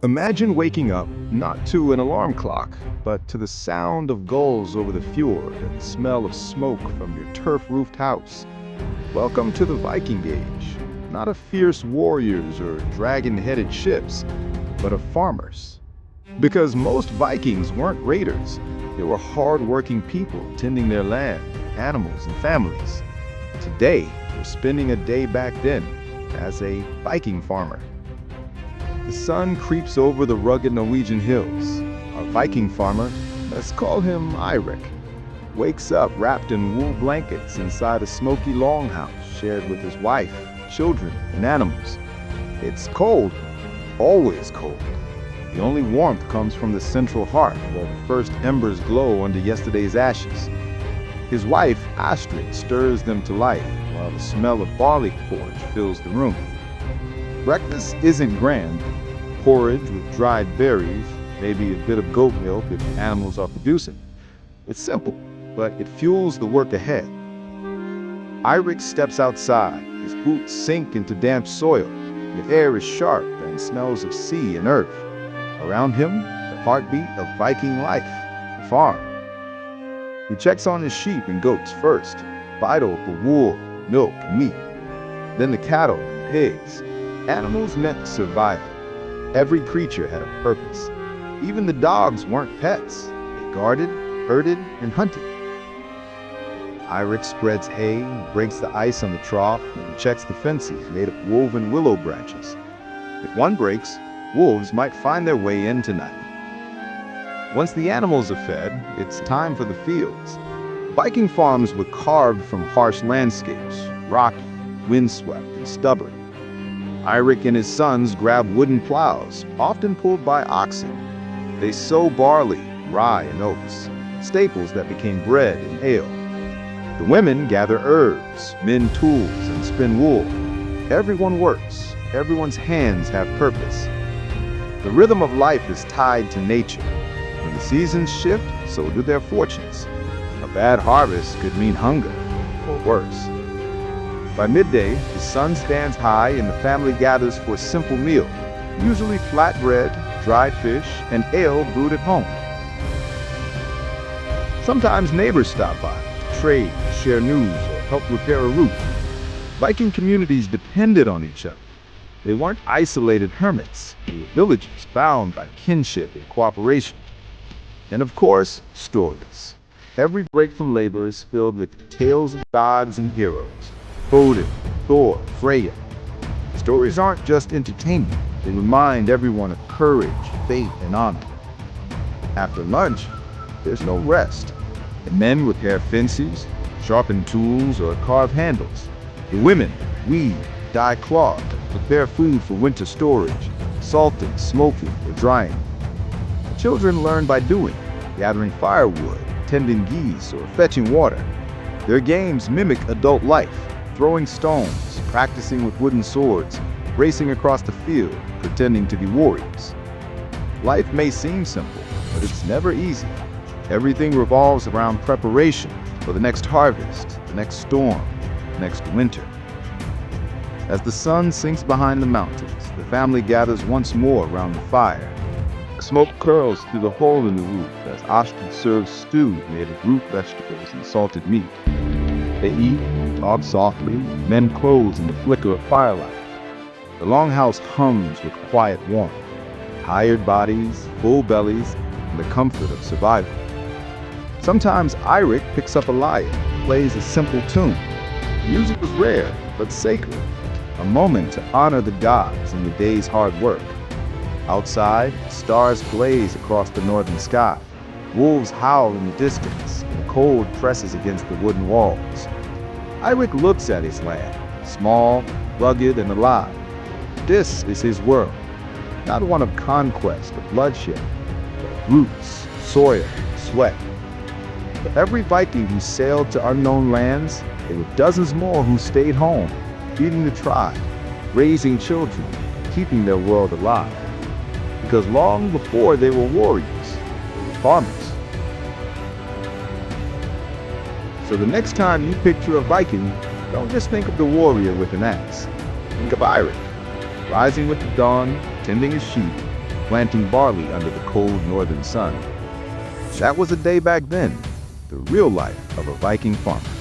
Imagine waking up not to an alarm clock, but to the sound of gulls over the fjord and the smell of smoke from your turf-roofed house. Welcome to the Viking Age, not of fierce warriors or dragon-headed ships, but of farmers. Because most Vikings weren't raiders, they were hard-working people tending their land, animals, and families. Today, we're spending a day back then as a Viking farmer. The sun creeps over the rugged Norwegian hills. Our Viking farmer, let's call him Eirik, wakes up wrapped in wool blankets inside a smoky longhouse shared with his wife, children, and animals. It's cold, always cold. The only warmth comes from the central hearth where the first embers glow under yesterday's ashes. His wife, Astrid, stirs them to life while the smell of barley porridge fills the room. Breakfast isn't grand. Porridge with dried berries, maybe a bit of goat milk if animals are producing. It's simple, but it fuels the work ahead. Eirik steps outside. His boots sink into damp soil. The air is sharp and smells of sea and earth. Around him, the heartbeat of Viking life, the farm. He checks on his sheep and goats first, vital for wool, milk, and meat. Then the cattle and pigs. Animals meant survival. Every creature had a purpose. Even the dogs weren't pets. They guarded, herded, and hunted. Eirik spreads hay, breaks the ice on the trough, and checks the fences made of woven willow branches. If one breaks, wolves might find their way in tonight. Once the animals are fed, it's time for the fields. Viking farms were carved from harsh landscapes, rocky, windswept, and stubborn. Eirik and his sons grab wooden plows, often pulled by oxen. They sow barley, rye, and oats, staples that became bread and ale. The women gather herbs, mend tools, and spin wool. Everyone works. Everyone's hands have purpose. The rhythm of life is tied to nature. When the seasons shift, so do their fortunes. A bad harvest could mean hunger, or worse. By midday, the sun stands high and the family gathers for a simple meal, usually flat bread, dried fish, and ale brewed at home. Sometimes neighbors stop by to trade, share news, or help repair a roof. Viking communities depended on each other. They weren't isolated hermits. They were villages bound by kinship and cooperation. And of course, stories. Every break from labor is filled with tales of gods and heroes. Odin, Thor, Freya. Stories aren't just entertainment. They remind everyone of courage, faith, and honor. After lunch, there's no rest. The men repair fences, sharpen tools, or carve handles. The women weave, dye cloth, prepare food for winter storage, salting, smoking, or drying. The children learn by doing, gathering firewood, tending geese, or fetching water. Their games mimic adult life. Throwing stones, practicing with wooden swords, racing across the field, pretending to be warriors. Life may seem simple, but it's never easy. Everything revolves around preparation for the next harvest, the next storm, the next winter. As the sun sinks behind the mountains, the family gathers once more around the fire. Smoke curls through the hole in the roof as Astrid serves stew made of root vegetables and salted meat. They eat, talk softly, mend clothes in the flicker of firelight. The longhouse hums with quiet warmth, tired bodies, full bellies, and the comfort of survival. Sometimes Eirik picks up a lyre, plays a simple tune. Music was rare, but sacred, a moment to honor the gods in the day's hard work. Outside, stars blaze across the northern sky. Wolves howl in the distance, and the cold presses against the wooden walls. Eirik looks at his land, small, rugged, and alive. This is his world, not one of conquest or bloodshed, but roots, soil, sweat. For every Viking who sailed to unknown lands, there were dozens more who stayed home, feeding the tribe, raising children, keeping their world alive. Because long before they were warriors, they were farmers. So the next time you picture a Viking, don't just think of the warrior with an axe. Think of Eirik, rising with the dawn, tending his sheep, planting barley under the cold northern sun. That was a day back then, the real life of a Viking farmer.